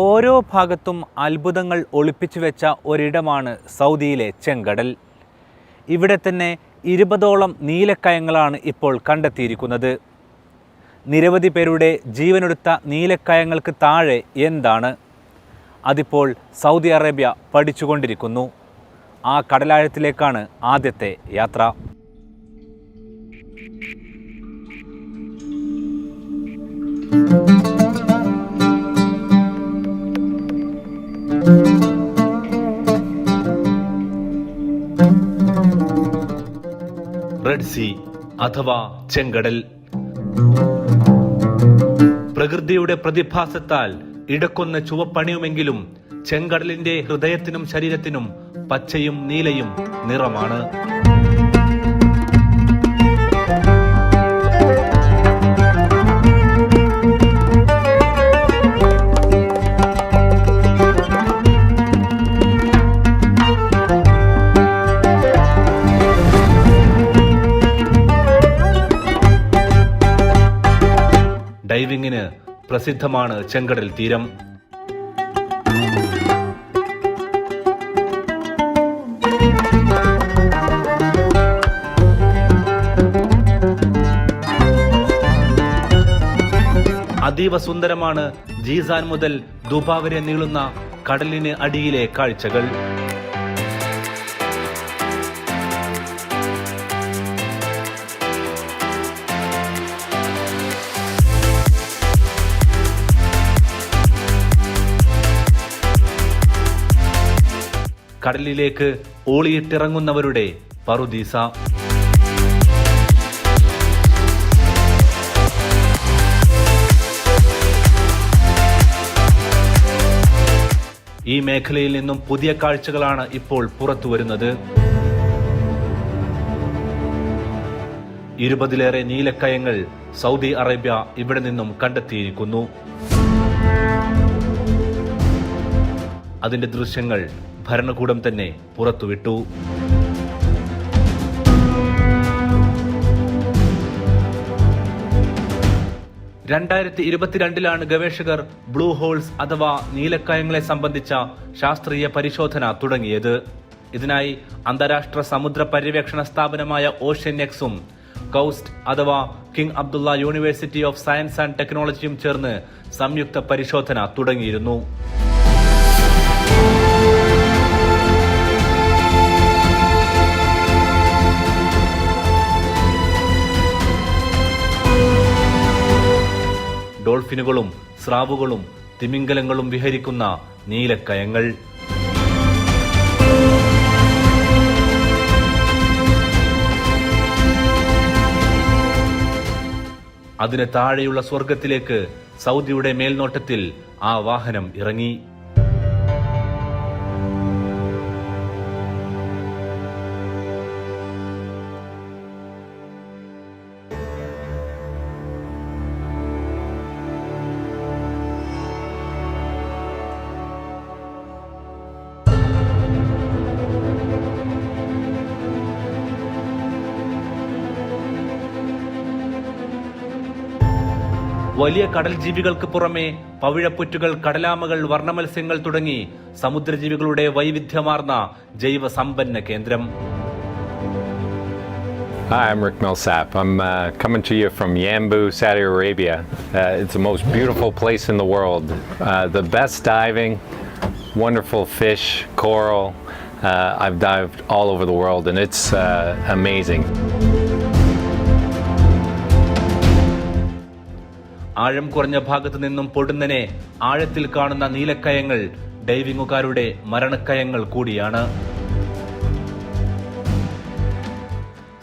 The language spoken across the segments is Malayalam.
ഓരോ ഭാഗത്തും അത്ഭുതങ്ങൾ ഒളിപ്പിച്ചു വെച്ച ഒരിടമാണ് സൗദിയിലെ ചെങ്കടൽ. ഇവിടെ തന്നെ 20ഓളം നീലക്കയങ്ങളാണ് ഇപ്പോൾ കണ്ടെത്തിയിരിക്കുന്നത്. നിരവധി പേരുടെ ജീവനെടുത്ത നീലക്കയങ്ങൾക്ക് താഴെ എന്താണ്? അതിപ്പോൾ സൗദി അറേബ്യ പഠിച്ചുകൊണ്ടിരിക്കുന്നു. ആ കടലാഴത്തിലേക്കാണ് ആദ്യത്തെ യാത്ര. റെഡ് സീ അഥവാ ചെങ്കടൽ. പ്രകൃതിയുടെ പ്രതിഭാസത്താൽ ഇടക്കൊന്ന് ചുവപ്പണിയുമെങ്കിലും ചെങ്കടലിന്റെ ഹൃദയത്തിനും ശരീരത്തിനും പച്ചയും നീലയും നിറമാണ്. ഡൈവിങ്ങിന് പ്രസിദ്ധമാണ് ചെങ്കടൽ തീരം. അതീവ സുന്ദരമാണ് ജീസാൻ മുതൽ ദുബ വരെ നീളുന്ന കടലിന് അടിയിലെ കാഴ്ചകൾ. കടലിലേക്ക് ഓളിയിട്ടിറങ്ങുന്നവരുടെ പറുദീസ. ഈ മേഖലയിൽ നിന്നും പുതിയ കാഴ്ചകളാണ് ഇപ്പോൾ പുറത്തു വരുന്നത്. 20ലേറെ നീലക്കയങ്ങൾ സൗദി അറേബ്യ ഇവിടെ നിന്നും കണ്ടെത്തിയിരിക്കുന്നു. അതിന്റെ ദൃശ്യങ്ങൾ ഭരണകൂടം തന്നെ പുറത്തുവിട്ടു. ലാണ് ഗവേഷകർ ബ്ലൂ ഹോൾസ് അഥവാ നീലക്കയങ്ങളെ സംബന്ധിച്ച ശാസ്ത്രീയ പരിശോധന തുടങ്ങിയത്. ഇതിനായി അന്താരാഷ്ട്ര സമുദ്ര പര്യവേക്ഷണ സ്ഥാപനമായ ഓഷ്യൻ എക്സും കൗസ്റ്റ് അഥവാ king Abdullah university of science and ടെക്നോളജിയും ചേർന്ന് സംയുക്ത പരിശോധന തുടങ്ങിയിരുന്നു. ഡോൾഫിനുകളും സ്രാവുകളും തിമിംഗലങ്ങളും വിഹരിക്കുന്ന നീലക്കയങ്ങൾ. അതിന് താഴെയുള്ള സ്വർഗത്തിലേക്ക് സൗദിയുടെ മേൽനോട്ടത്തിൽ ആ വാഹനം ഇറങ്ങി. വലിയ കടൽ ജീവികൾക്ക് പുറമെ പവിഴപ്പുറ്റുകൾ, കടലാമകൾ, വർണ്ണമത്സ്യങ്ങൾ തുടങ്ങി സമുദ്രജീവികളുടെ വൈവിധ്യമാർന്ന ജൈവ സമ്പന്ന കേന്ദ്രം. Hi, I'm Rick Millsap. I'm coming to you from Yanbu, Saudi Arabia. It's the most beautiful place in the world. The best diving, wonderful fish, coral. I've dived all over the world and it's amazing. ആഴം കുറഞ്ഞ ഭാഗത്തു നിന്നും പൊടുന്നനെ ആഴത്തിൽ കാണുന്ന നീലക്കയങ്ങൾ ഡൈവിംഗുകാരുടെ മരണക്കയങ്ങൾ കൂടിയാണ്.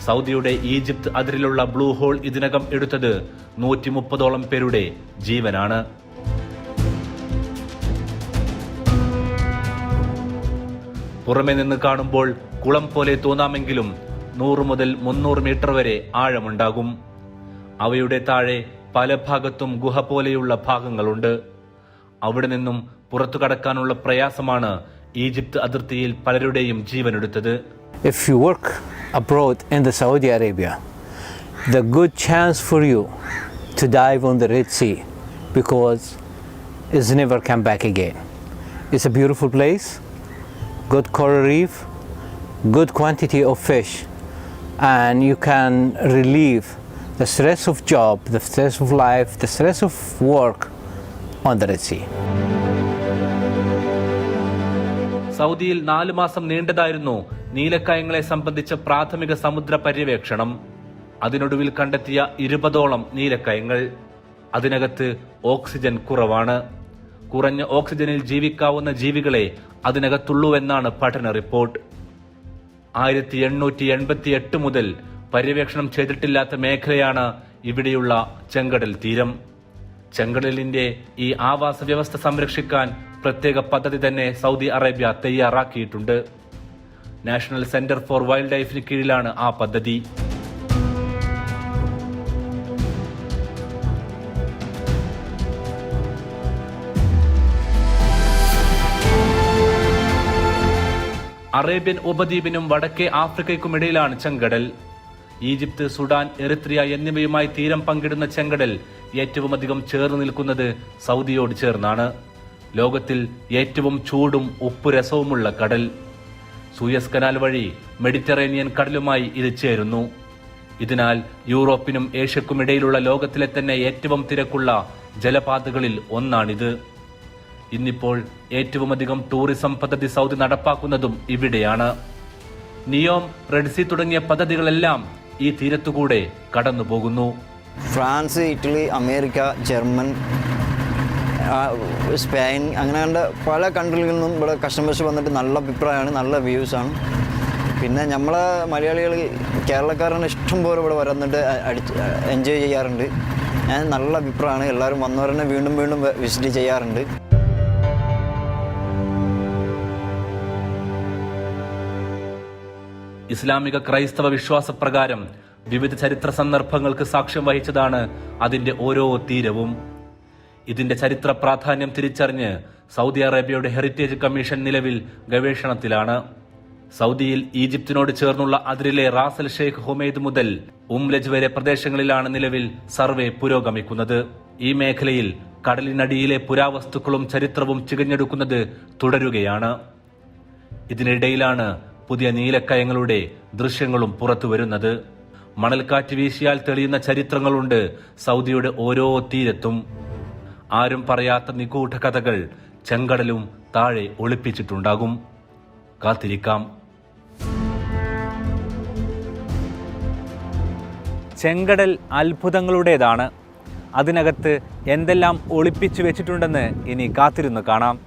സൗദിയുടെ ഈജിപ്ത് അതിരിലുള്ള ബ്ലൂ ഹോൾ ഇതിനകം എടുത്തത് 130ഓളം പേരുടെ ജീവനാണ്. പുറമെ നിന്ന് കാണുമ്പോൾ കുളം പോലെ തോന്നാമെങ്കിലും 100 മുതൽ 300 മീറ്റർ വരെ ആഴമുണ്ടാകും. അവയുടെ താഴെ പല ഭാഗത്തും ഗുഹ പോലെയുള്ള ഭാഗങ്ങളുണ്ട്. അവിടെ നിന്നും പുറത്തു കടക്കാനുള്ള പ്രയാസമാണ് ഈജിപ്ത് അതിർത്തിയിൽ പലരുടെയും ജീവനെടുത്തത്. If you work abroad in the Saudi Arabia, the good chance for you to dive on the Red Sea because is never come back again. It's a beautiful place, good coral reef, good quantity of fish, and you can relieve the stress of job, the stress of life, the stress of work on the Red Sea. സൗദിയിൽ 4 മാസം നീണ്ടതായിരുന്നു നീലക്കായങ്ങളെ സംബന്ധിച്ച പ്രാഥമിക സമുദ്ര പര്യവേക്ഷണം. അതിനൊടുവിൽ കണ്ടെത്തിയ 20ഓളം നീലക്കായങ്ങൾ. അതിനകത്ത് ഓക്സിജൻ കുറവാണ്. കുറഞ്ഞ ഓക്സിജനിൽ ജീവിക്കാവുന്ന ജീവികളെ അതിനകത്തുള്ളൂവെന്നാണ് പഠന റിപ്പോർട്ട്. 1888 മുതൽ പര്യവേക്ഷണം ചെയ്തിട്ടില്ലാത്ത മേഖലയാണ് ഇവിടെയുള്ള ചെങ്കടൽ തീരം. ചെങ്കടലിന്റെ ഈ ആവാസ വ്യവസ്ഥ സംരക്ഷിക്കാൻ പ്രത്യേക പദ്ധതി തന്നെ സൗദി അറേബ്യ തയ്യാറാക്കിയിട്ടുണ്ട്. നാഷണൽ സെന്റർ ഫോർ വൈൽഡ് ലൈഫിന് കീഴിലാണ് ആ പദ്ധതി. അറേബ്യൻ ഉപദ്വീപിനും വടക്കേ ആഫ്രിക്കയ്ക്കുമിടയിലാണ് ചെങ്കടൽ. ഈജിപ്ത്, സുഡാൻ, എറിത്രിയ എന്നിവയുമായി തീരം പങ്കിടുന്ന ചെങ്കടൽ ഏറ്റവുമധികം ചേർന്ന് നിൽക്കുന്നത് സൗദിയോട് ചേർന്നാണ്. ലോകത്തിൽ ഏറ്റവും ചൂടും ഉപ്പുരസവുമുള്ള കടൽ. സൂയസ് കനാൽ വഴി മെഡിറ്ററേനിയൻ കടലുമായി ഇത് ചേരുന്നു. ഇതിനാൽ യൂറോപ്പിനും ഏഷ്യക്കുമിടയിലുള്ള ലോകത്തിലെ തന്നെ ഏറ്റവും തിരക്കുള്ള ജലപാതകളിൽ ഒന്നാണിത്. ഇന്നിപ്പോൾ ഏറ്റവുമധികം ടൂറിസം പദ്ധതി സൗദി നടപ്പാക്കുന്നതും ഇവിടെയാണ്. നിയോം, റെഡ് സീ തുടങ്ങിയ പദ്ധതികളെല്ലാം ഈ തീരത്തുകൂടെ കടന്നുപോകുന്നു. France, Italy, America, German, Spain, അങ്ങനെ കണ്ട പല കൺട്രികളിൽ നിന്നും ഇവിടെ കസ്റ്റമേഴ്സ് വന്നിട്ട് നല്ല അഭിപ്രായമാണ്, നല്ല വ്യൂസാണ്. പിന്നെ നമ്മളെ മലയാളികൾ, കേരളക്കാരാണ് ഇഷ്ടം പോലെ ഇവിടെ വന്നിട്ട് എൻജോയ് ചെയ്യാറുണ്ട്. നല്ല അഭിപ്രായമാണ്. എല്ലാവരും വന്നവരെന്നെ വീണ്ടും വീണ്ടും വിസിറ്റ് ചെയ്യാറുണ്ട്. ഇസ്ലാമിക ക്രൈസ്തവ വിശ്വാസപ്രകാരം വിവിധ ചരിത്ര സന്ദർഭങ്ങൾക്ക് സാക്ഷ്യം വഹിച്ചതാണ് അതിന്റെ ഓരോ തീരവും. ഇതിന്റെ ചരിത്ര പ്രാധാന്യം തിരിച്ചറിഞ്ഞ് സൗദി അറേബ്യയുടെ ഹെറിറ്റേജ് കമ്മീഷൻ നിലവിൽ ഗവേഷണത്തിലാണ്. സൗദിയിൽ ഈജിപ്തിനോട് ചേർന്നുള്ള അതിരിലെ റാസൽ ഷെയ്ഖ് ഹുമൈദ് മുതൽ ഉംലജ് വരെ പ്രദേശങ്ങളിലാണ് നിലവിൽ സർവേ പുരോഗമിക്കുന്നത്. ഈ മേഖലയിൽ കടലിനടിയിലെ പുരാവസ്തുക്കളും ചരിത്രവും ചികഞ്ഞെടുക്കുന്നത് തുടരുകയാണ്. ഇതിനിടയിലാണ് പുതിയ നീലക്കയങ്ങളുടെ ദൃശ്യങ്ങളും പുറത്തുവരുന്നത്. മണൽക്കാറ്റ് വീശിയാൽ തെളിയുന്ന ചരിത്രങ്ങളുണ്ട് സൗദിയുടെ ഓരോ തീരത്തും. ആരും പറയാത്ത നിഗൂഢ കഥകൾ ചെങ്കടലും താഴെ ഒളിപ്പിച്ചിട്ടുണ്ടാകും. കാത്തിരിക്കാം. ചെങ്കടൽ അത്ഭുതങ്ങളുടേതാണ്. അതിനകത്ത് എന്തെല്ലാം ഒളിപ്പിച്ചു വെച്ചിട്ടുണ്ടെന്ന് ഇനി കാത്തിരുന്ന് കാണാം.